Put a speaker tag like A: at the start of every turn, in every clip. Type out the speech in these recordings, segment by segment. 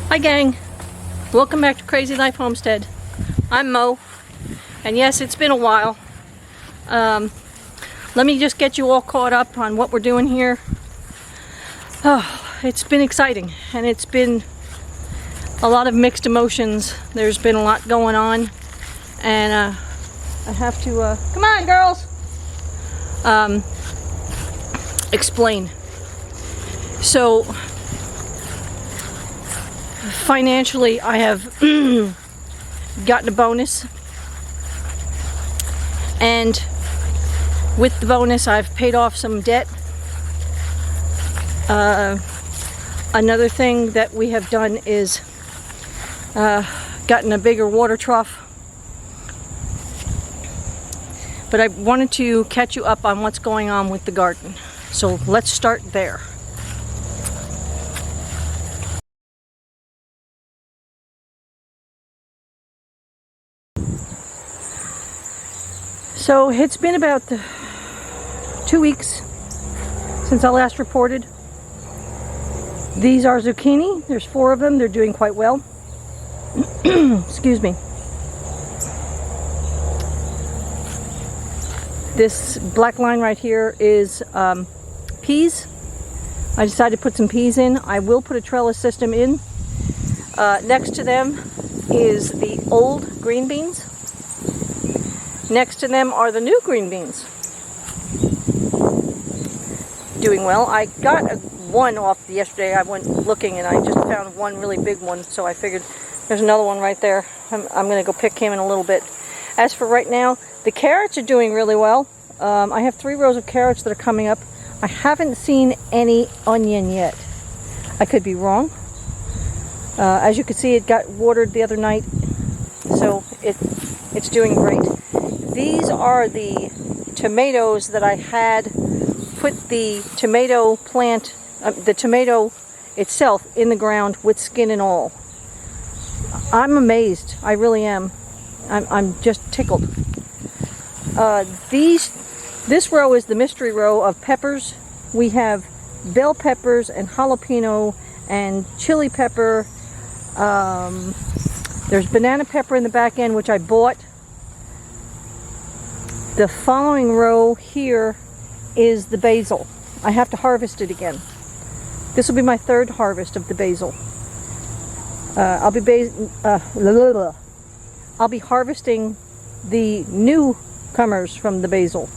A: Hi gang, welcome back to Crazy Life Homestead. I'm Mo, and yes, it's been a while. Let me just get you all caught up on what we're doing here. Oh, it's been exciting, and it's been a lot of mixed emotions. There's been a lot going on, and I have to, come on girls, explain. So, financially, I have gotten a bonus, and with the bonus, I've paid off some debt. Another thing that we have done is gotten a bigger water trough. But I wanted to catch you up on what's going on with the garden. So let's start there. So it's been about 2 weeks since I last reported. These are zucchini. There's 4 of them. They're doing quite well. Excuse me. This black line right here is peas. I decided to put some peas in. I will put a trellis system in. Next to them is the old green beans. Next to them are the new green beans. Doing well. I got one off yesterday. I went looking and I just found one really big one, so I figured there's another one right there. I'm going to go pick him in a little bit. As for right now, the carrots are doing really well. I have 3 rows of carrots that are coming up. I haven't seen any onion yet. I could be wrong. As you can see, it got watered the other night, so it's doing great. These are the tomatoes that I had put the tomato plant, the tomato itself in the ground with skin and all. I'm amazed. I really am. I'm just tickled. This row is the mystery row of peppers. We have bell peppers and jalapeno and chili pepper. There's banana pepper in the back end, which I bought. The following row here is the basil. I have to harvest it again. This will be my 3rd harvest of the basil. I'll be harvesting the newcomers from the basil.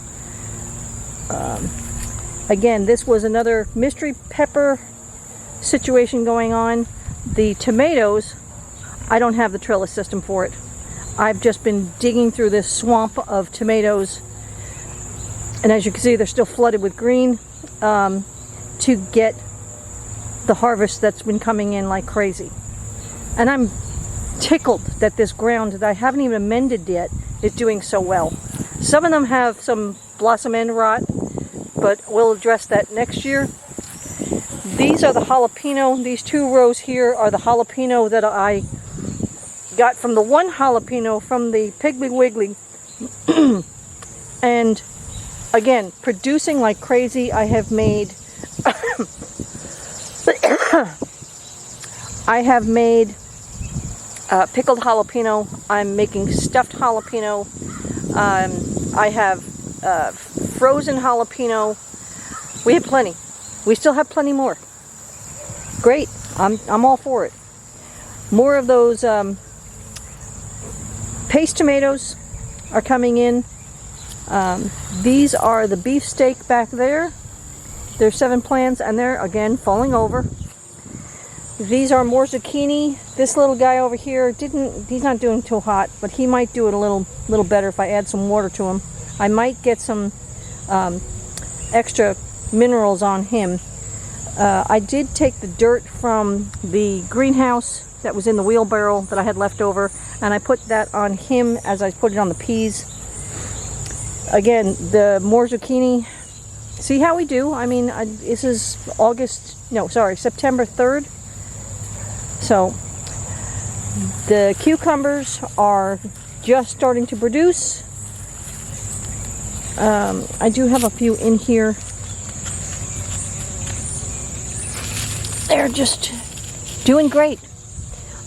A: Again, this was another mystery pepper situation going on. The tomatoes, I don't have the trellis system for it. I've just been digging through this swamp of tomatoes, and as you can see, they're still flooded with green, to get the harvest that's been coming in like crazy. And I'm tickled that this ground that I haven't even amended yet is doing so well. Some of them have some blossom end rot, but we'll address that next year. These are the jalapeno. These 2 rows here are the jalapeno that I got from the one jalapeno from the Piggly Wiggly. And again, producing like crazy. I have made pickled jalapeno. I'm making stuffed jalapeno. I have frozen jalapeno. We have plenty. We still have plenty more. Great. I'm all for it. More of those paste tomatoes are coming in. These are the beefsteak back there. There's 7 plants, and they're again falling over. These are more zucchini. This little guy over here he's not doing too hot, but he might do it a little better if I add some water to him. I might get some extra minerals on him. I did take the dirt from the greenhouse that was in the wheelbarrow that I had left over, and I put that on him as I put it on the peas. Again, the more zucchini. See how we do? I mean, this is September 3rd. So the cucumbers are just starting to produce. I do have a few in here. They're just doing great.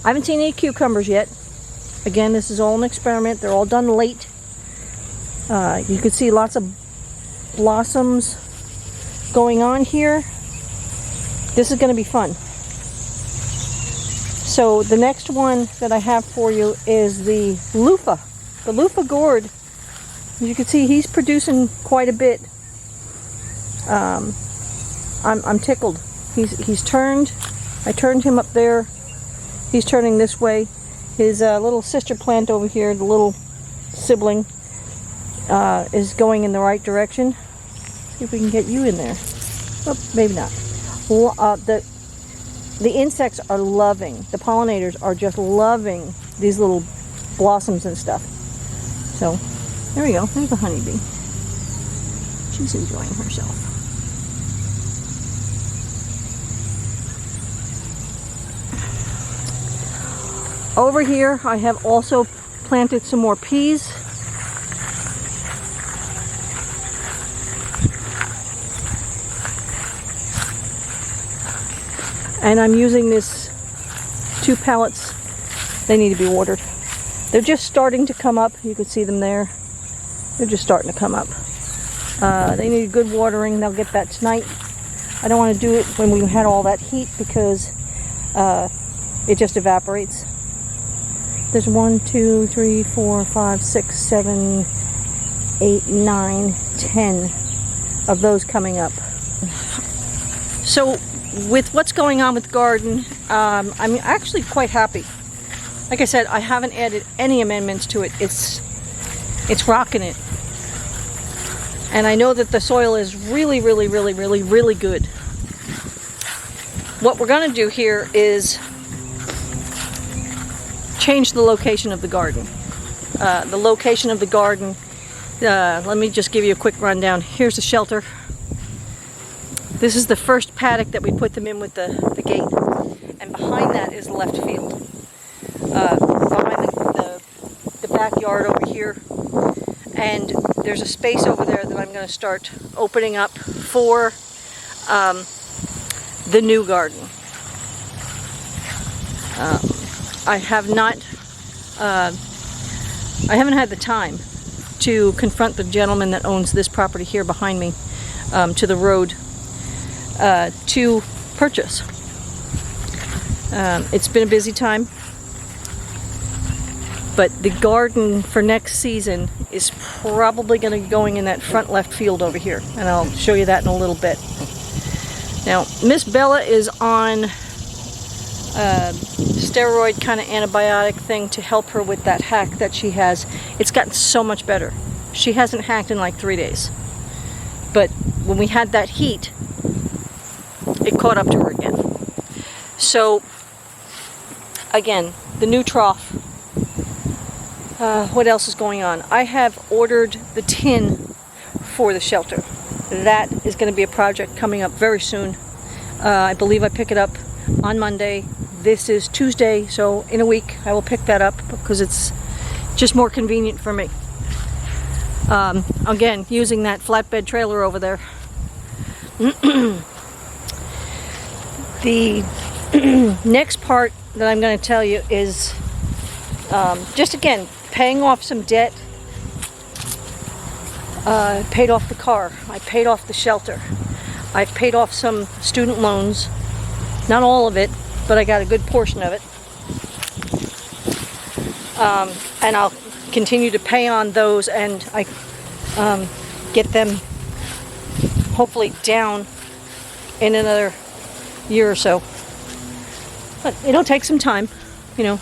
A: I haven't seen any cucumbers yet. Again, this is all an experiment. They're all done late. You can see lots of blossoms going on here. This is going to be fun. So the next one that I have for you is the loofah. The loofah gourd. As you can see, he's producing quite a bit. I'm tickled. He's turned. I turned him up there. He's turning this way. His little sister plant over here, the little sibling, is going in the right direction. See if we can get you in there. Oh, maybe not. The insects are loving, the pollinators are just loving these little blossoms and stuff. So, there we go. There's the honeybee. She's enjoying herself. Over here, I have also planted some more peas. And I'm using this 2 pallets. They need to be watered. They're just starting to come up. You can see them there. They're just starting to come up. They need good watering. They'll get that tonight. I don't want to do it when we had all that heat because it just evaporates. There's 1, 2, 3, 4, 5, 6, 7, 8, 9, 10 of those coming up. So with what's going on with the garden, I'm actually quite happy. Like I said, I haven't added any amendments to it. It's rocking it. And I know that the soil is really, really, really, really, really good. What we're going to do here is change the location of the garden. The location of the garden, let me just give you a quick rundown. Here's the shelter. This is the first paddock that we put them in with the gate. And behind that is the left field. Behind the backyard over here. And there's a space over there that I'm going to start opening up for the new garden. I haven't had the time to confront the gentleman that owns this property here behind me to the road to purchase. It's been a busy time, but the garden for next season is probably going to be going in that front left field over here, and I'll show you that in a little bit. Now, Miss Bella is on steroid kind of antibiotic thing to help her with that hack that she has. It's gotten so much better. She hasn't hacked in like 3 days. But when we had that heat, it caught up to her again. So, again, the new trough. What else is going on? I have ordered the tin for the shelter. That is going to be a project coming up very soon. I believe I pick it up on Monday. This is Tuesday, so in a week I will pick that up because it's just more convenient for me. Again, using that flatbed trailer over there. The next part that I'm going to tell you is just again paying off some debt. Paid off the car. I paid off the shelter. I've paid off some student loans. Not all of it, but I got a good portion of it. And I'll continue to pay on those, and I get them hopefully down in another year or so. But it'll take some time, you know.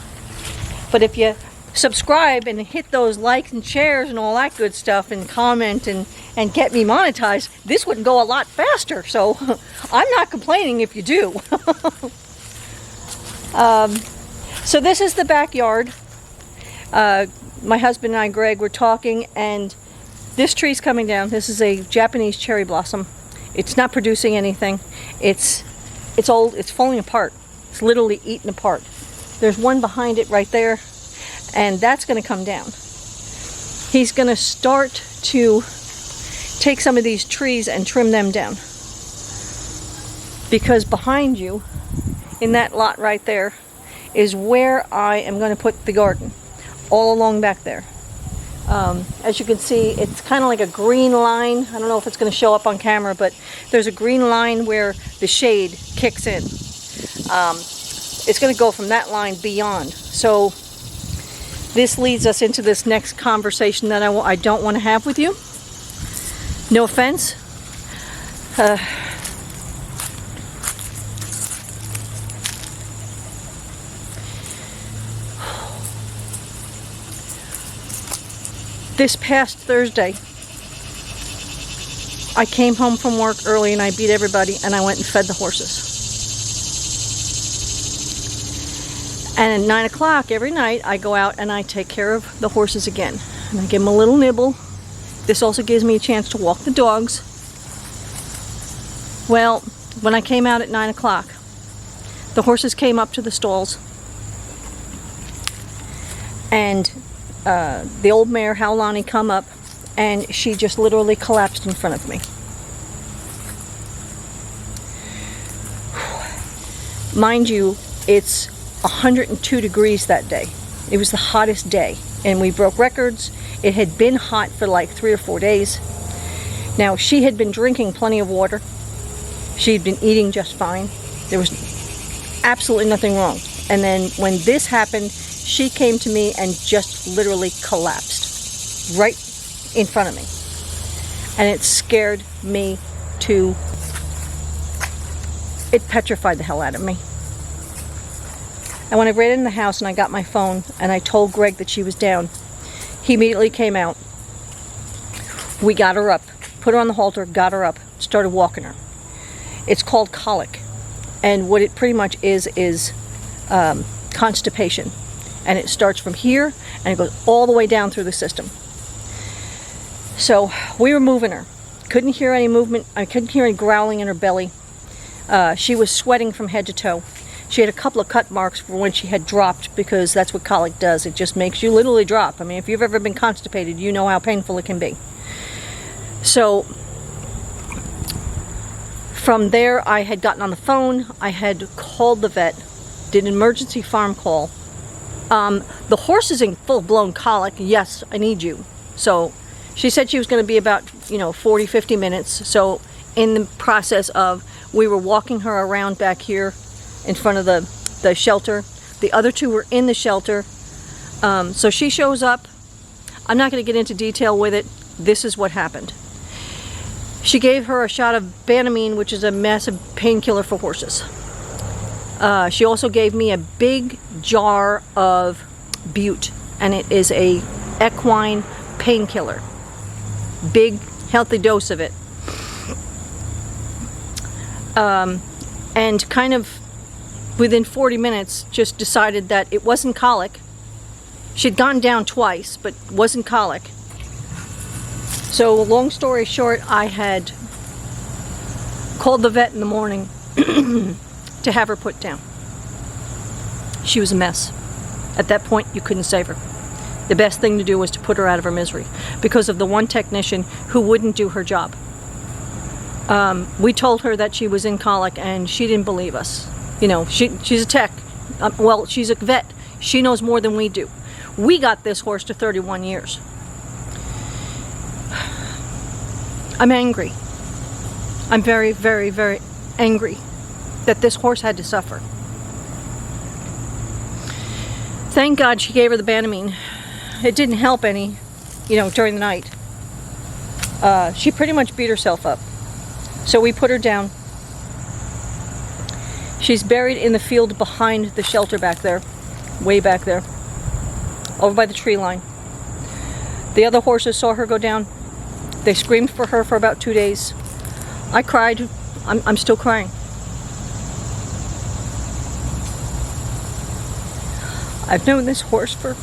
A: But if you subscribe and hit those likes and shares and all that good stuff and comment and get me monetized, this would go a lot faster. So I'm not complaining if you do. So this is the backyard. My husband and I, Greg, were talking, and this tree's coming down. This is a Japanese cherry blossom. It's not producing anything. It's old. It's falling apart. It's literally eaten apart. There's one behind it right there, and that's going to come down. He's going to start to take some of these trees and trim them down, because behind you, in that lot right there, is where I am going to put the garden, all along back there. As you can see, it's kind of like a green line. I don't know if it's going to show up on camera, but there's a green line where the shade kicks in. It's going to go from that line beyond. So this leads us into this next conversation that I don't want to have with you. No offense. This past Thursday, I came home from work early and I beat everybody and I went and fed the horses. And at 9 o'clock every night, I go out and I take care of the horses again. And I give them a little nibble. This also gives me a chance to walk the dogs. Well, when I came out at 9 o'clock, the horses came up to the stalls. And the old mare, HauLani, come up, and she just literally collapsed in front of me. Mind you, it's 102 degrees that day. It was the hottest day, and we broke records. It had been hot for like 3 or 4 days. Now, she had been drinking plenty of water. She'd been eating just fine. There was absolutely nothing wrong. And then when this happened, she came to me and just literally collapsed right in front of me. And it scared me to... It petrified the hell out of me. And when I ran in the house and I got my phone and I told Greg that she was down, he immediately came out. We got her up, put her on the halter, got her up, started walking her. It's called colic. And what it pretty much is constipation. And it starts from here and it goes all the way down through the system. So we were moving her. Couldn't hear any movement. I couldn't hear any growling in her belly. She was sweating from head to toe. She had a couple of cut marks for when she had dropped, because that's what colic does. It just makes you literally drop. I mean, if you've ever been constipated, you know how painful it can be. So from there, I had gotten on the phone. I had called the vet, did an emergency farm call. The horse is in full-blown colic. Yes, I need you. So she said she was going to be about, 40, 50 minutes. So in the process of, we were walking her around back here in front of the shelter. The other two were in the shelter. So she shows up. I'm not going to get into detail with it. This is what happened. She gave her a shot of Banamine, which is a massive painkiller for horses. She also gave me a big jar of Butte, and it is a equine painkiller. Big, healthy dose of it. And kind of within 40 minutes, just decided that it wasn't colic. She'd gone down twice, but wasn't colic. So long story short, I had called the vet in the morning to have her put down. She was a mess. At that point, you couldn't save her. The best thing to do was to put her out of her misery because of the one technician who wouldn't do her job. We told her that she was in colic and she didn't believe us. She's a tech. Well, she's a vet. She knows more than we do. We got this horse to 31 years. I'm angry. I'm very, very, very angry that this horse had to suffer. Thank God she gave her the Banamine. It didn't help any, during the night. She pretty much beat herself up. So we put her down. She's buried in the field behind the shelter back there, way back there, over by the tree line. The other horses saw her go down. They screamed for her for about 2 days. I cried. I'm still crying. I've known this horse for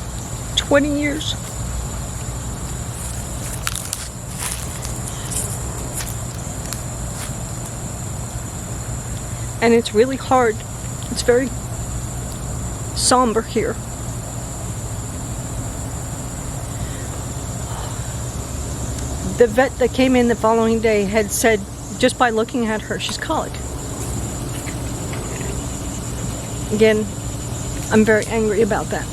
A: 20 years. And it's really hard. It's very somber here. The vet that came in the following day had said, just by looking at her, she's colic. Again, I'm very angry about that.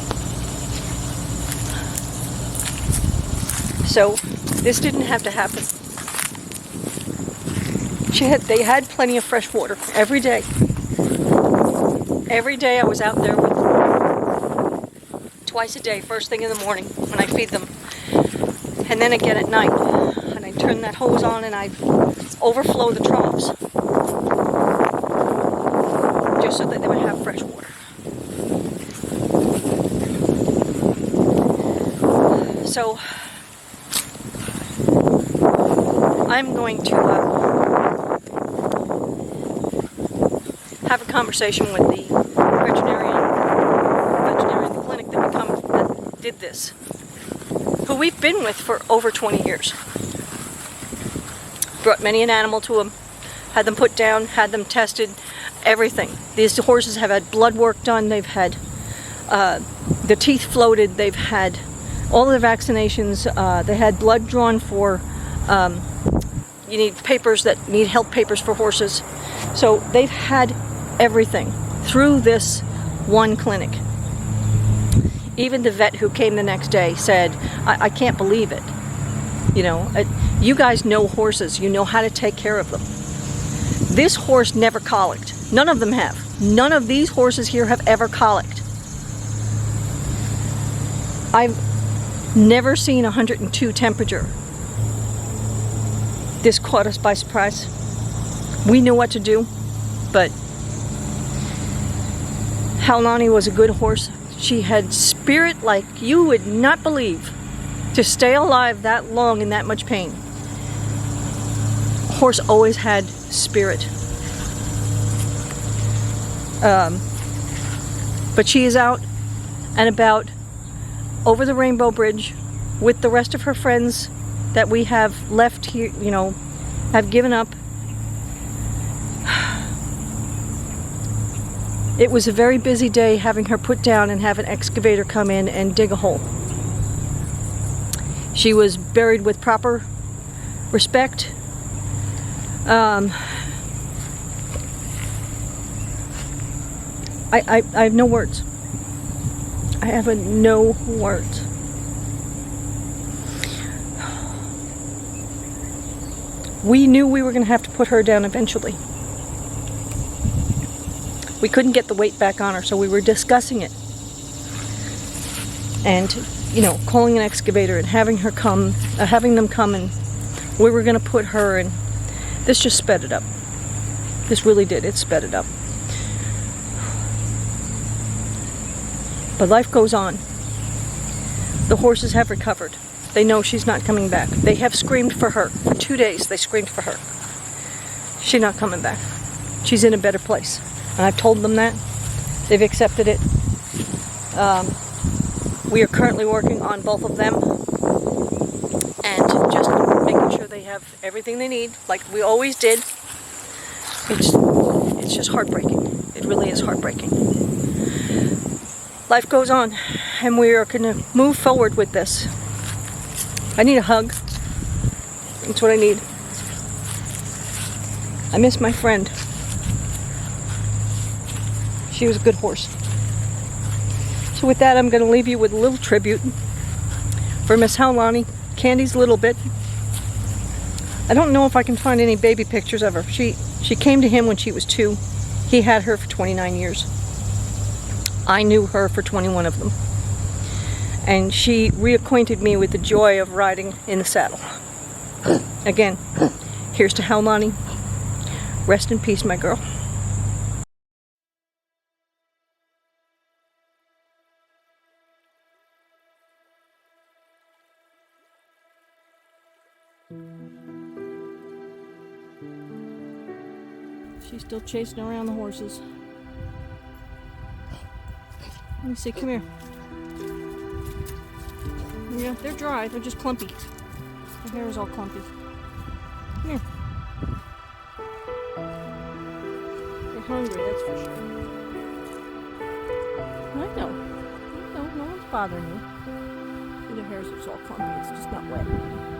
A: So this didn't have to happen. They had plenty of fresh water every day. Every day I was out there with them. Twice a day, first thing in the morning when I feed them. And then again at night. And I turn that hose on and I overflow the troughs. Just so that they would have fresh water. So I'm going to have a conversation with the veterinarian in the clinic that did this, who we've been with for over 20 years. Brought many an animal to him, had them put down, had them tested, everything. These horses have had blood work done, they've had the teeth floated, they've had all their vaccinations, they had blood drawn for, you need papers that need health papers for horses. So they've had everything through this one clinic. Even the vet who came the next day said, I can't believe it. You know, you guys know horses, you know how to take care of them. This horse never colicked. None of them have. None of these horses here have ever colicked. I've never seen 102 temperature. This caught us by surprise. We knew what to do, but HauLani was a good horse. She had spirit like you would not believe. To stay alive that long in that much pain. Horse always had spirit. But she is out and about over the Rainbow Bridge with the rest of her friends that we have left here, you know, have given up. It was a very busy day having her put down and have an excavator come in and dig a hole. She was buried with proper respect. I have no words. I have no words. We knew we were going to have to put her down eventually. We couldn't get the weight back on her, so we were discussing it. And, you know, calling an excavator and having them come, and we were going to put her in. This just sped it up. This really did. It sped it up. But life goes on. The horses have recovered. They know she's not coming back. They have screamed for her. For 2 days they screamed for her. She's not coming back. She's in a better place. And I've told them that. They've accepted it. We are currently working on both of them. And just making sure they have everything they need, like we always did. It's just heartbreaking. It really is heartbreaking. Life goes on, and we are going to move forward with this. I need a hug. That's what I need. I miss my friend. She was a good horse. So with that, I'm going to leave you with a little tribute for Miss HauLani, Candy's LilBit. I don't know if I can find any baby pictures of her. She came to him when she was 2. He had her for 29 years. I knew her for 21 of them. And she reacquainted me with the joy of riding in the saddle. Again, here's to HauLani. Rest in peace, my girl. She's still chasing around the horses. Let me see, come here. Yeah, they're dry, they're just clumpy. Her hair is all clumpy. Come here. They're hungry, that's for sure. I know. No one's bothering you. Their hair is all clumpy, it's just not wet.